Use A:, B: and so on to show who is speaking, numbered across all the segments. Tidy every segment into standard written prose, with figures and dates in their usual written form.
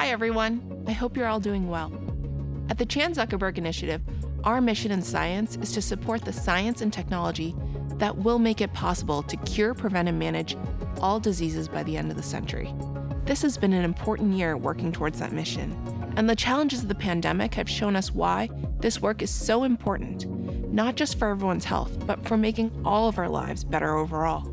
A: Hi, everyone. I hope you're all doing well. At the Chan Zuckerberg Initiative, our mission in science is to support the science and technology that will make it possible to cure, prevent, and manage all diseases by the end of the century. This has been an important year working towards that mission, and the challenges of the pandemic have shown us why this work is so important, not just for everyone's health, but for making all of our lives better overall.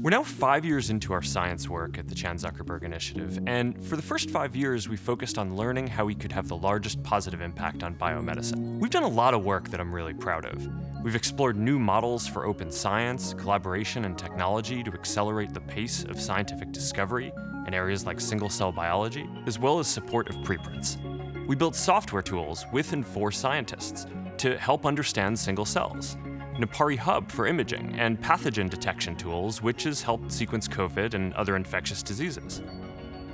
B: We're now 5 years into our science work at the Chan Zuckerberg Initiative, and for the first 5 years, we focused on learning how we could have the largest positive impact on biomedicine. We've done a lot of work that I'm really proud of. We've explored new models for open science, collaboration, and technology to accelerate the pace of scientific discovery in areas like single-cell biology, as well as support of preprints. We built software tools with and for scientists to help understand single cells, Napari Hub for imaging, and pathogen detection tools, which has helped sequence COVID and other infectious diseases.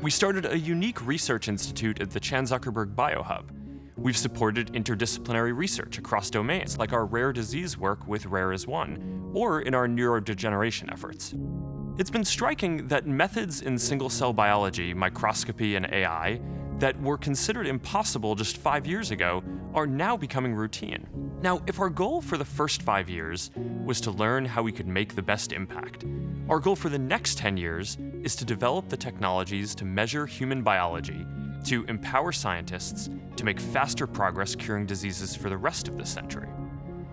B: We started a unique research institute at the Chan Zuckerberg BioHub. We've supported interdisciplinary research across domains, like our rare disease work with Rare as One, or in our neurodegeneration efforts. It's been striking that methods in single-cell biology, microscopy, and AI that were considered impossible just 5 years ago are now becoming routine. Now, if our goal for the first 5 years was to learn how we could make the best impact, our goal for the next 10 years is to develop the technologies to measure human biology, to empower scientists to make faster progress curing diseases for the rest of the century.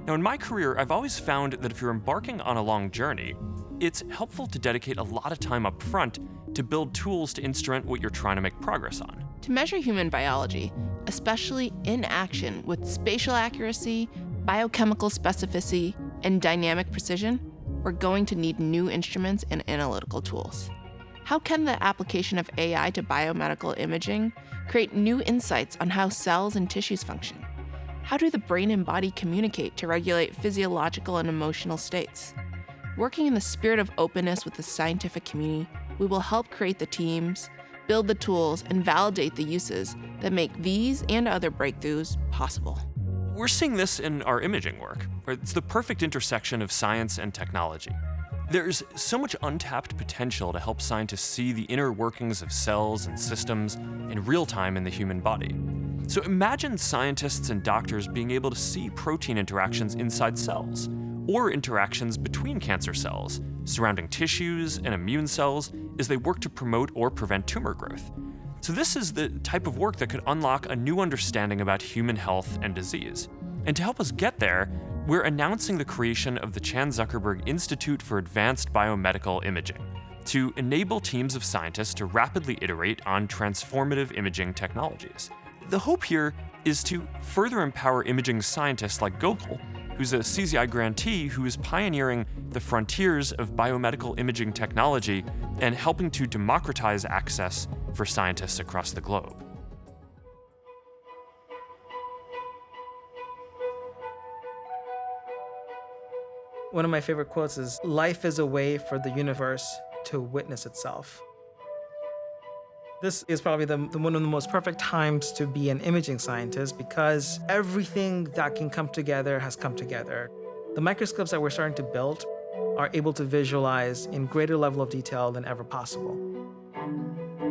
B: Now, in my career, I've always found that if you're embarking on a long journey, it's helpful to dedicate a lot of time up front to build tools to instrument what you're trying to make progress on.
A: To measure human biology, especially in action with spatial accuracy, biochemical specificity, and dynamic precision, we're going to need new instruments and analytical tools. How can the application of AI to biomedical imaging create new insights on how cells and tissues function? How do the brain and body communicate to regulate physiological and emotional states? Working in the spirit of openness with the scientific community, we will help create the teams, build the tools, and validate the uses that make these and other breakthroughs possible.
B: We're seeing this in our imaging work. It's the perfect intersection of science and technology. There's so much untapped potential to help scientists see the inner workings of cells and systems in real time in the human body. So imagine scientists and doctors being able to see protein interactions inside cells, or interactions between cancer cells, surrounding tissues and immune cells as they work to promote or prevent tumor growth. So this is the type of work that could unlock a new understanding about human health and disease. And to help us get there, we're announcing the creation of the Chan Zuckerberg Institute for Advanced Biomedical Imaging to enable teams of scientists to rapidly iterate on transformative imaging technologies. The hope here is to further empower imaging scientists like Gokul, who's a CZI grantee who is pioneering the frontiers of biomedical imaging technology and helping to democratize access for scientists across the globe.
C: One of my favorite quotes is, "Life is a way for the universe to witness itself." This is probably one of the most perfect times to be an imaging scientist because everything that can come together has come together. The microscopes that we're starting to build are able to visualize in greater level of detail than ever possible.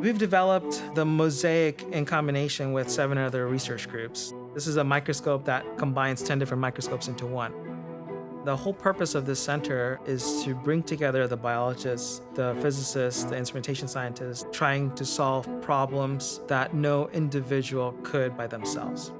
C: We've developed the Mosaic in combination with 7 other research groups. This is a microscope that combines 10 different microscopes into one. The whole purpose of this center is to bring together the biologists, the physicists, the instrumentation scientists, trying to solve problems that no individual could by themselves.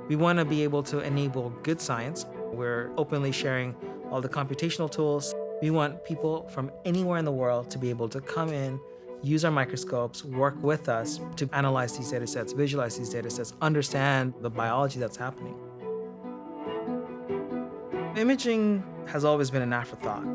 C: We want to be able to enable good science. We're openly sharing all the computational tools. We want people from anywhere in the world to be able to come in, use our microscopes, work with us to analyze these data sets, visualize these data sets, understand the biology that's happening. Imaging has always been an afterthought.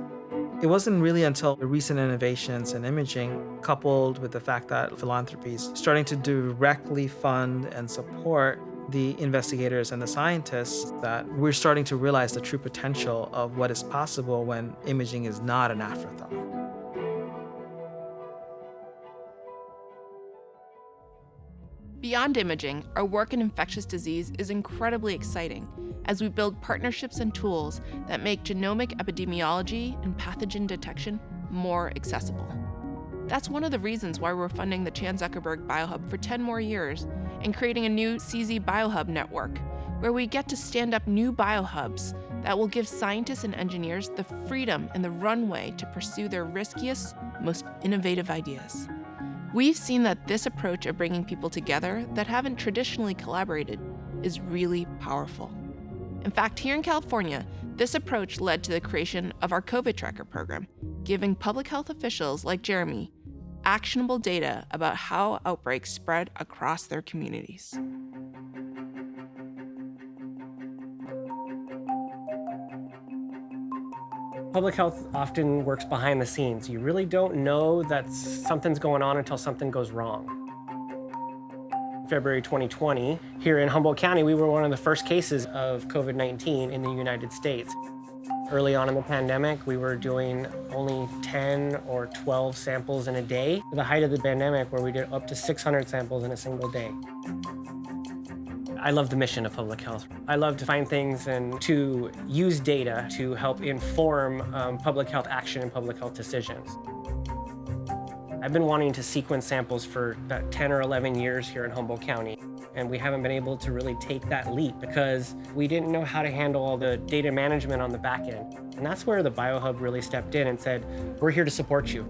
C: It wasn't really until the recent innovations in imaging, coupled with the fact that philanthropy is starting to directly fund and support the investigators and the scientists, that we're starting to realize the true potential of what is possible when imaging is not an afterthought.
A: Beyond imaging, our work in infectious disease is incredibly exciting as we build partnerships and tools that make genomic epidemiology and pathogen detection more accessible. That's one of the reasons why we're funding the Chan Zuckerberg Biohub for 10 more years and creating a new CZI Biohub network, where we get to stand up new biohubs that will give scientists and engineers the freedom and the runway to pursue their riskiest, most innovative ideas. We've seen that this approach of bringing people together that haven't traditionally collaborated is really powerful. In fact, here in California, this approach led to the creation of our COVID tracker program, giving public health officials like Jeremy actionable data about how outbreaks spread across their communities.
D: Public health often works behind the scenes. You really don't know that something's going on until something goes wrong. February 2020, here in Humboldt County, we were one of the first cases of COVID-19 in the United States. Early on in the pandemic, we were doing only 10 or 12 samples in a day, to the height of the pandemic where we did up to 600 samples in a single day. I love the mission of public health. I love to find things and to use data to help inform public health action and public health decisions. I've been wanting to sequence samples for about 10 or 11 years here in Humboldt County, and we haven't been able to really take that leap because we didn't know how to handle all the data management on the back end. And that's where the Biohub really stepped in and said, we're here to support you.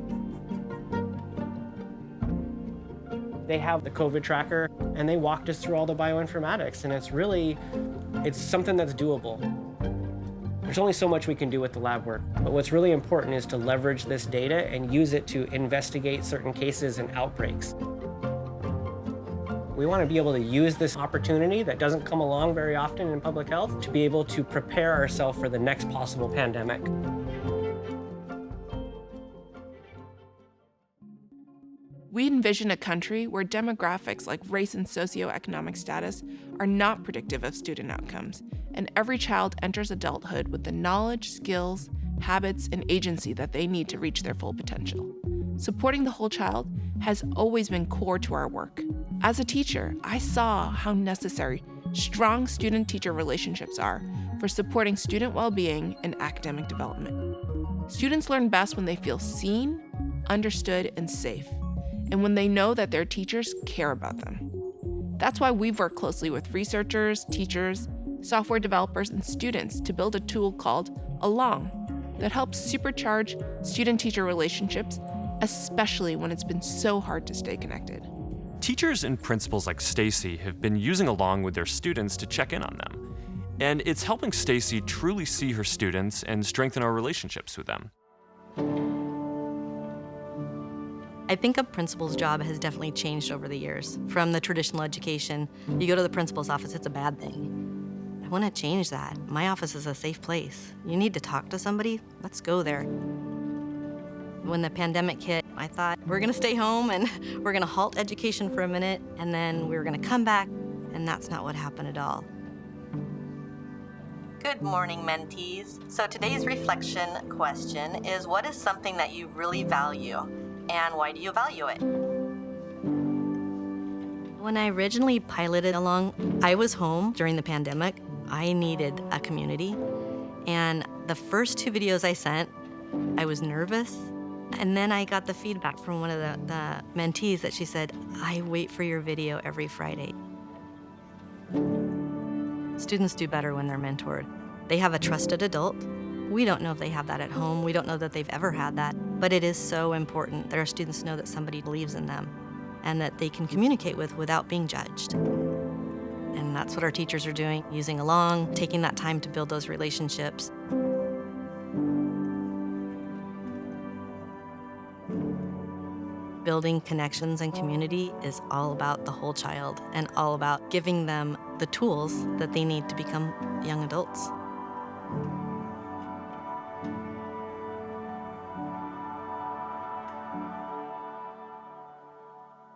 D: They have the COVID tracker, and they walked us through all the bioinformatics, and it's something that's doable. There's only so much we can do with the lab work, but what's really important is to leverage this data and use it to investigate certain cases and outbreaks. We want to be able to use this opportunity that doesn't come along very often in public health to be able to prepare ourselves for the next possible pandemic.
A: We envision a country where demographics like race and socioeconomic status are not predictive of student outcomes, and every child enters adulthood with the knowledge, skills, habits, and agency that they need to reach their full potential. Supporting the whole child has always been core to our work. As a teacher, I saw how necessary strong student-teacher relationships are for supporting student well-being and academic development. Students learn best when they feel seen, understood, and safe, and when they know that their teachers care about them. That's why we've worked closely with researchers, teachers, software developers, and students to build a tool called Along that helps supercharge student-teacher relationships, especially when it's been so hard to stay connected.
B: Teachers and principals like Stacy have been using Along with their students to check in on them. And it's helping Stacy truly see her students and strengthen our relationships with them.
E: I think a principal's job has definitely changed over the years. From the traditional education, you go to the principal's office, it's a bad thing. I want to change that. My office is a safe place. You need to talk to somebody, let's go there. When the pandemic hit, I thought, we're gonna stay home and we're gonna halt education for a minute, and then we were gonna come back, and that's not what happened at all. Good morning, mentees. So today's reflection question is, what is something that you really value? And why do you value it? When I originally piloted Along, I was home during the pandemic. I needed a community. And the first 2 videos I sent, I was nervous. And then I got the feedback from one of the mentees that she said, I wait for your video every Friday. Students do better when they're mentored. They have a trusted adult. We don't know if they have that at home. We don't know that they've ever had that, but it is so important that our students know that somebody believes in them and that they can communicate with without being judged. And that's what our teachers are doing, using Along, taking that time to build those relationships. Building connections and community is all about the whole child and all about giving them the tools that they need to become young adults.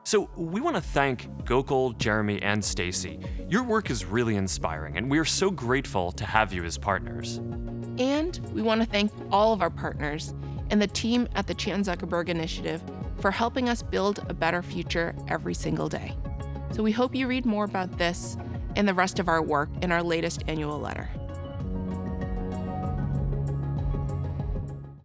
B: So we want to thank Gokul, Jeremy, and Stacy. Your work is really inspiring, and we are so grateful to have you as partners.
A: And we want to thank all of our partners and the team at the Chan Zuckerberg Initiative for helping us build a better future every single day. So we hope you read more about this and the rest of our work in our latest annual letter.